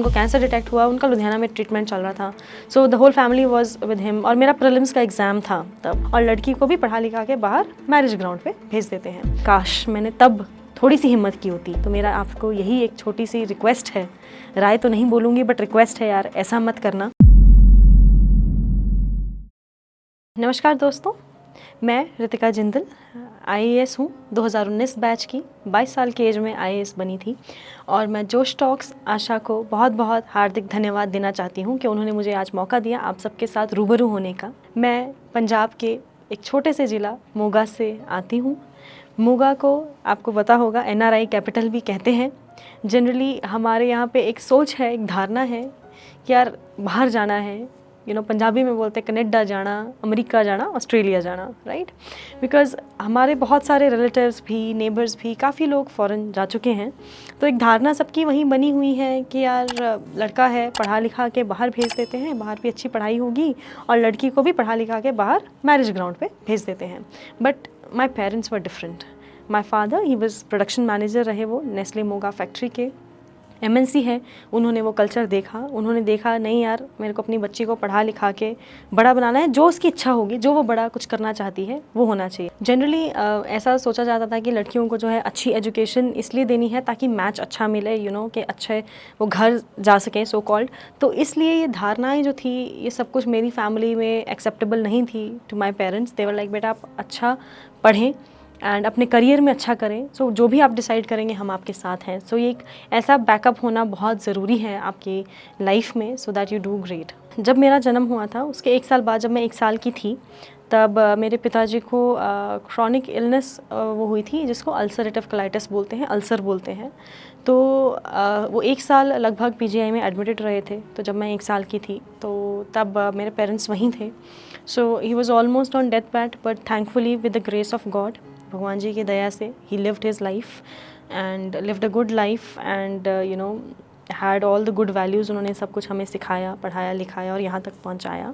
उनको cancer detect हुआ, उनका लुधियाना में ट्रीटमेंट चल रहा था। So the whole family was with him. और मेरा प्रीलिम्स का एग्ज़ाम था तब, और लड़की को भी पढ़ा लिखा के बाहर मैरिज ग्राउंड पे भेज देते हैं। काश मैंने तब थोड़ी सी हिम्मत की होती। तो मेरा आपको यही एक छोटी सी रिक्वेस्ट है, राय तो नहीं बोलूँगी बट रिक्वेस्ट है यार, ऐसा मत करना। नमस्कार दोस्तों, मैं रितिका जिंदल IAS हूँ। 2019 बैच की, 22 साल की एज में IAS बनी थी। और मैं जोश टॉक्स आशा को बहुत बहुत हार्दिक धन्यवाद देना चाहती हूँ कि उन्होंने मुझे आज मौका दिया आप सबके साथ रूबरू होने का। मैं पंजाब के एक छोटे से ज़िला मोगा से आती हूँ। मोगा को आपको पता होगा NRI कैपिटल भी कहते हैं। जनरली हमारे यहाँ पे एक सोच है, एक धारणा है कि यार बाहर जाना है, पंजाबी में बोलते हैं कनाडा जाना, अमेरिका जाना, ऑस्ट्रेलिया जाना, राइट। बिकॉज़ हमारे बहुत सारे रिलेटिव्स भी, नेबर्स भी, काफ़ी लोग फ़ॉरेन जा चुके हैं। तो एक धारणा सबकी वहीं बनी हुई है कि यार लड़का है, पढ़ा लिखा के बाहर भेज देते हैं, बाहर भी अच्छी पढ़ाई होगी, और लड़की को भी पढ़ा लिखा के बाहर मैरिज ग्राउंड पे भेज देते हैं। But my parents were different. My father, he was production manager रहे, वो नेस्ले मोगा फैक्ट्री के। MNC है, उन्होंने वो कल्चर देखा। उन्होंने देखा नहीं यार, मेरे को अपनी बच्ची को पढ़ा लिखा के बड़ा बनाना है, जो उसकी इच्छा होगी, जो वो बड़ा कुछ करना चाहती है वो होना चाहिए। जनरली ऐसा सोचा जाता था कि लड़कियों को जो है अच्छी एजुकेशन इसलिए देनी है ताकि मैच अच्छा मिले, कि अच्छे वो घर जा सकें, सो कॉल्ड। तो इसलिए ये धारणाएँ जो थी, ये सब कुछ मेरी फैमिली में एक्सेप्टेबल नहीं थी to my parents. They were like बेटा आप अच्छा पढ़ें एंड अपने करियर में अच्छा करें। सो जो भी आप डिसाइड करेंगे हम आपके साथ हैं। सो ये एक ऐसा बैकअप होना बहुत ज़रूरी है आपकी लाइफ में, so that you do great. जब मेरा जन्म हुआ था उसके 1 साल बाद, जब मैं 1 साल की थी, तब मेरे पिताजी को क्रॉनिक इलनेस वो हुई थी, जिसको अल्सरेटिव कोलाइटिस बोलते हैं, अल्सर बोलते हैं। तो वो 1 साल लगभग PGI में एडमिटेड रहे थे। तो जब मैं 1 साल की थी तो तब मेरे पेरेंट्स वहीं थे। So he was almost on death bed, but thankfully with the grace of God, भगवान जी की दया से, he lived his life and lived a good life and had all the good values. उन्होंने सब कुछ हमें सिखाया, पढ़ाया, लिखाया और यहाँ तक पहुँचाया।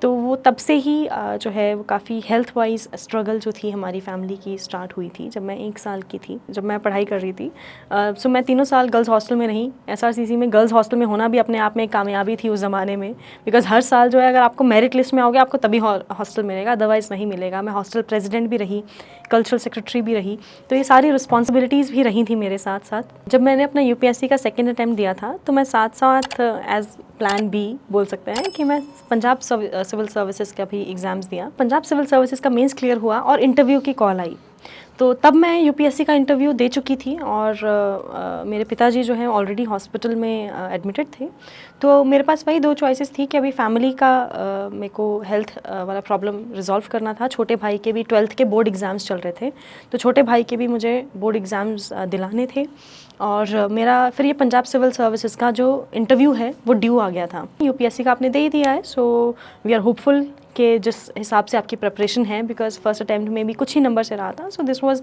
तो वो तब से ही जो है वो काफ़ी हेल्थ वाइज स्ट्रगल जो थी हमारी फैमिली की स्टार्ट हुई थी जब मैं 1 साल की थी, जब मैं पढ़ाई कर रही थी। सो मैं 3 साल गर्ल्स हॉस्टल में रही। SRCC में गर्ल्स हॉस्टल में होना भी अपने आप में एक कामयाबी थी उस ज़माने में, बिकॉज़ हर साल जो है अगर आपको मेरिट लिस्ट में आओगे आपको तभी हॉस्टल मिलेगा, अदरवाइज़ नहीं मिलेगा। मैं हॉस्टल प्रेसिडेंट भी रही, कल्चरल सेक्रेटरी भी रही, तो ये सारी रिस्पॉन्सिबिलिटीज़ भी रही थी मेरे साथ साथ। जब मैंने अपना UPSC का 2nd अटैम्प्ट दिया था तो मैं साथ साथ एज़ प्लान B बोल सकते हैं कि मैं पंजाब सिविल सर्विसेज का भी एग्ज़ाम्स दिया। पंजाब सिविल सर्विसेज का मेंस क्लियर हुआ और इंटरव्यू की कॉल आई। तो तब मैं UPSC का इंटरव्यू दे चुकी थी और मेरे पिताजी जो हैं ऑलरेडी हॉस्पिटल में एडमिटेड थे। तो मेरे पास वही 2 चॉइसेस थी कि अभी फैमिली का मेरे को हेल्थ वाला प्रॉब्लम रिजॉल्व करना था। छोटे भाई के भी 12th के बोर्ड एग्ज़ाम्स चल रहे थे, तो छोटे भाई के भी मुझे बोर्ड एग्ज़ाम्स दिलाने थे। और मेरा फिर ये पंजाब सिविल सर्विसेज का जो इंटरव्यू है वो ड्यू आ गया था। UPSC का आपने दे ही दिया है, सो वी आर होपफुल कि जिस हिसाब से आपकी प्रिपरेशन है, बिकॉज फर्स्ट अटैम्प्ट में भी कुछ ही नंबर से रहा था। सो दिस वाज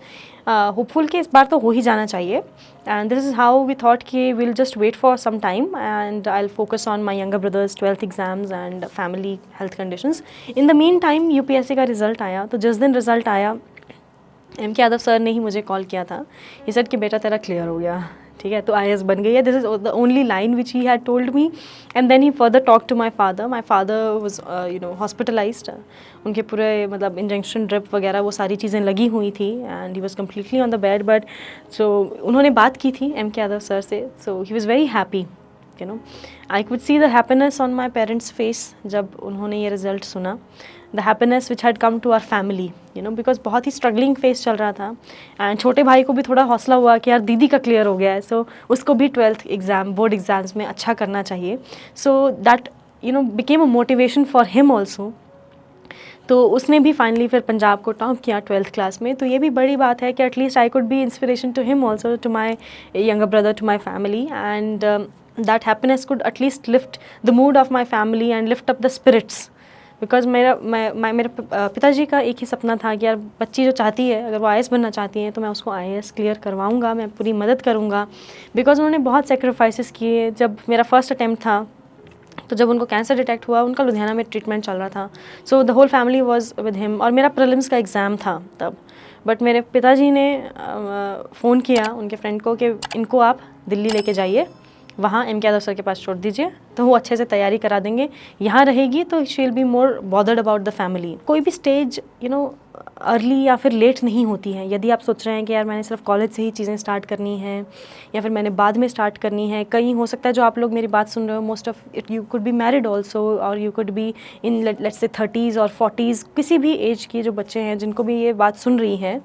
होपफुल कि इस बार तो हो ही जाना चाहिए। And this is how we thought कि will just wait for some time and I will focus on my younger brothers 12th exams and family health conditions. In the meantime UPSC का result आया। तो जिस दिन result आया, MK Yadav sir ने ही मुझे call किया था। ये सेड कि बेटा तेरा क्लियर हो गया, ठीक है, तो IAS बन गई है। This is the only line which he had told me. And then he further talk to my father. My father was hospitalised. उनके पूरे मतलब इंजेक्शन ड्रिप वगैरह वो सारी चीज़ें लगी हुई थी and he was completely on the bed. But so उन्होंने बात की थी MK यादव सर से। So he was very happy, I could see the happiness on my parents face जब उन्होंने ये रिज़ल्ट सुना। The happiness which had come to our family, because बहुत ही स्ट्रगलिंग फेस चल रहा था। एंड छोटे भाई को भी थोड़ा हौसला हुआ कि यार दीदी का क्लियर हो गया है, सो उसको भी 12th एग्ज़ाम, बोर्ड एग्ज़ाम्स में अच्छा करना चाहिए। So that became a motivation for him also. तो उसने भी फाइनली फिर पंजाब को टॉप किया 12th क्लास में। तो ये भी बड़ी बात है कि at least I could be inspiration to him also, to my younger brother, to my family. And that happiness could at least lift the mood of my family and lift up the spirits. Because मेरे पिताजी का एक ही सपना था कि यार बच्ची जो चाहती है, अगर वो IAS बनना चाहती है तो मैं उसको IAS क्लियर करवाऊँगा, मैं पूरी मदद करूँगा। बिकॉज उन्होंने बहुत सेक्रीफाइसेस किए। जब मेरा फर्स्ट अटैम्प्ट था तो जब उनको कैंसर डिटेक्ट हुआ, उनका लुधियाना में ट्रीटमेंट चल रहा था। So the whole family was with him. और मेरा प्रीलिम्स का एग्ज़ाम था तब, बट मेरे पिताजी ने फ़ोन किया उनके फ्रेंड को कि इनको आप दिल्ली लेके जाइए वहाँ इम्तियाज़ अफसर के पास छोड़ दीजिए, तो वो अच्छे से तैयारी करा देंगे। यहाँ रहेगी तो she will be more bothered about the family. कोई भी स्टेज अर्ली या फिर लेट नहीं होती है। यदि आप सोच रहे हैं कि यार मैंने सिर्फ कॉलेज से ही चीज़ें स्टार्ट करनी है या फिर मैंने बाद में स्टार्ट करनी है, कहीं हो सकता है जो आप लोग मेरी बात सुन रहे हो, most of it you could be married also, और you could be in let's say 30s और 40s, किसी भी एज के जो बच्चे हैं जिनको भी ये बात सुन रही है,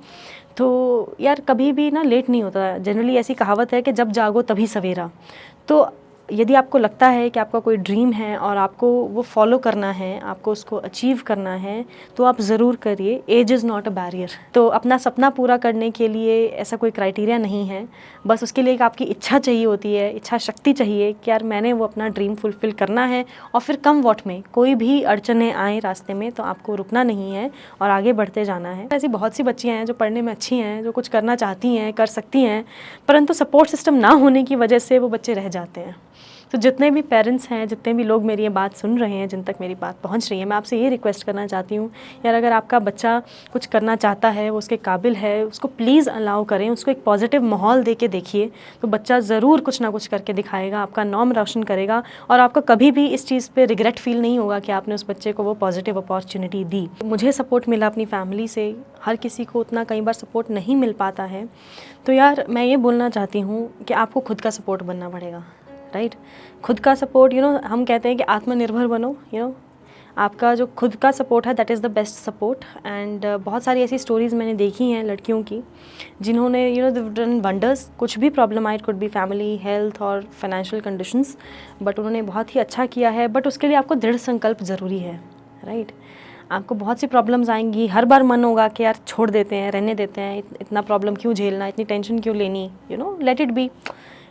तो यार कभी भी ना लेट नहीं होता। जनरली ऐसी कहावत है कि जब जागो तभी सवेरा। तो यदि आपको लगता है कि आपका कोई ड्रीम है और आपको वो फॉलो करना है, आपको उसको अचीव करना है, तो आप ज़रूर करिए। Age is not a barrier. तो अपना सपना पूरा करने के लिए ऐसा कोई क्राइटेरिया नहीं है, बस उसके लिए एक आपकी इच्छा चाहिए होती है, इच्छा शक्ति चाहिए कि यार मैंने वो अपना ड्रीम फुलफ़िल करना है। और फिर कम वॉट में कोई भी अड़चनें आएँ रास्ते में तो आपको रुकना नहीं है और आगे बढ़ते जाना है। ऐसी बहुत सी बच्चियाँ हैं जो पढ़ने में अच्छी हैं, जो कुछ करना चाहती हैं, कर सकती हैं, परंतु सपोर्ट सिस्टम ना होने की वजह से वो बच्चे रह जाते हैं। तो जितने भी पेरेंट्स हैं, जितने भी लोग मेरी ये बात सुन रहे हैं, जिन तक मेरी बात पहुंच रही है, मैं आपसे ये रिक्वेस्ट करना चाहती हूँ यार, अगर आपका बच्चा कुछ करना चाहता है, वो उसके काबिल है, उसको प्लीज़ अलाउ करें, उसको एक पॉजिटिव माहौल दे के देखिए, तो बच्चा ज़रूर कुछ ना कुछ करके दिखाएगा, आपका नाम रोशन करेगा और आपको कभी भी इस चीज़ पर रिग्रेट फील नहीं होगा कि आपने उस बच्चे को वो पॉजिटिव अपॉर्चुनिटी दी। मुझे सपोर्ट मिला अपनी फैमिली से, हर किसी को उतना कई बार सपोर्ट नहीं मिल पाता है। तो यार मैं ये बोलना चाहती हूँ कि आपको खुद का सपोर्ट बनना पड़ेगा, राइट? खुद का सपोर्ट, हम कहते हैं कि आत्मनिर्भर बनो, आपका जो खुद का सपोर्ट है that is the best support. And बहुत सारी ऐसी स्टोरीज़ मैंने देखी हैं लड़कियों की जिन्होंने डन वंडर्स। कुछ भी problem I, it could be family, health और फाइनेंशियल कंडीशंस, बट उन्होंने बहुत ही अच्छा किया है। बट उसके लिए आपको दृढ़ संकल्प ज़रूरी है, राइट? आपको बहुत सी प्रॉब्लम्स आएंगी, हर बार मन होगा कि यार छोड़ देते हैं, रहने देते हैं, इतना प्रॉब्लम क्यों झेलना, इतनी टेंशन क्यों लेनी, लेट इट बी,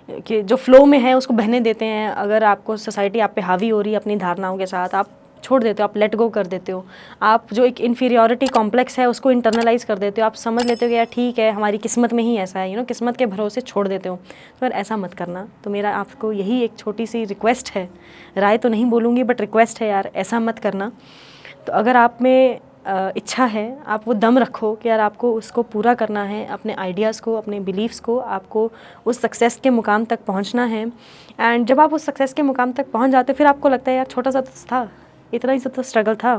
कि जो फ्लो में है उसको बहने देते हैं। अगर आपको सोसाइटी आप पे हावी हो रही है अपनी धारणाओं के साथ, आप छोड़ देते हो, आप लेट गो कर देते हो, आप जो एक इन्फीरियॉरिटी कॉम्प्लेक्स है उसको इंटरनलाइज कर देते हो, आप समझ लेते हो कि यार ठीक है हमारी किस्मत में ही ऐसा है, किस्मत के भरोसे छोड़ देते हो, तो यार ऐसा मत करना। तो मेरा आपको यही एक छोटी सी रिक्वेस्ट है, राय तो नहीं बोलूँगी बट रिक्वेस्ट है यार, ऐसा मत करना। तो अगर आप में इच्छा है, आप वो दम रखो कि यार आपको उसको पूरा करना है, अपने आइडियाज़ को, अपने बिलीव्स को, आपको उस सक्सेस के मुकाम तक पहुंचना है। एंड जब आप उस सक्सेस के मुकाम तक पहुंच जाते फिर आपको लगता है यार छोटा सा था, इतना ही तो स्ट्रगल था,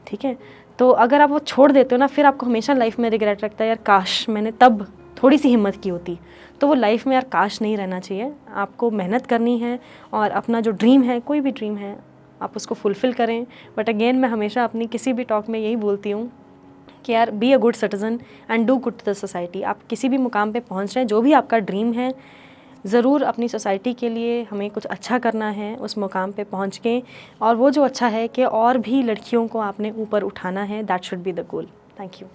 ठीक है? तो अगर आप वो छोड़ देते हो ना, फिर आपको हमेशा लाइफ में रिग्रेट लगता है यार काश मैंने तब थोड़ी सी हिम्मत की होती। तो वो लाइफ में यार काश नहीं रहना चाहिए। आपको मेहनत करनी है और अपना जो ड्रीम है, कोई भी ड्रीम है, आप उसको फुलफ़िल करें। बट अगेन मैं हमेशा अपनी किसी भी टॉक में यही बोलती हूँ कि यार be a good citizen and do good to the society. आप किसी भी मुकाम पे पहुँच रहे हैं, जो भी आपका ड्रीम है, ज़रूर अपनी सोसाइटी के लिए हमें कुछ अच्छा करना है उस मुकाम पे पहुँच के। और वो जो अच्छा है कि और भी लड़कियों को आपने ऊपर उठाना है, that should be the goal. Thank you.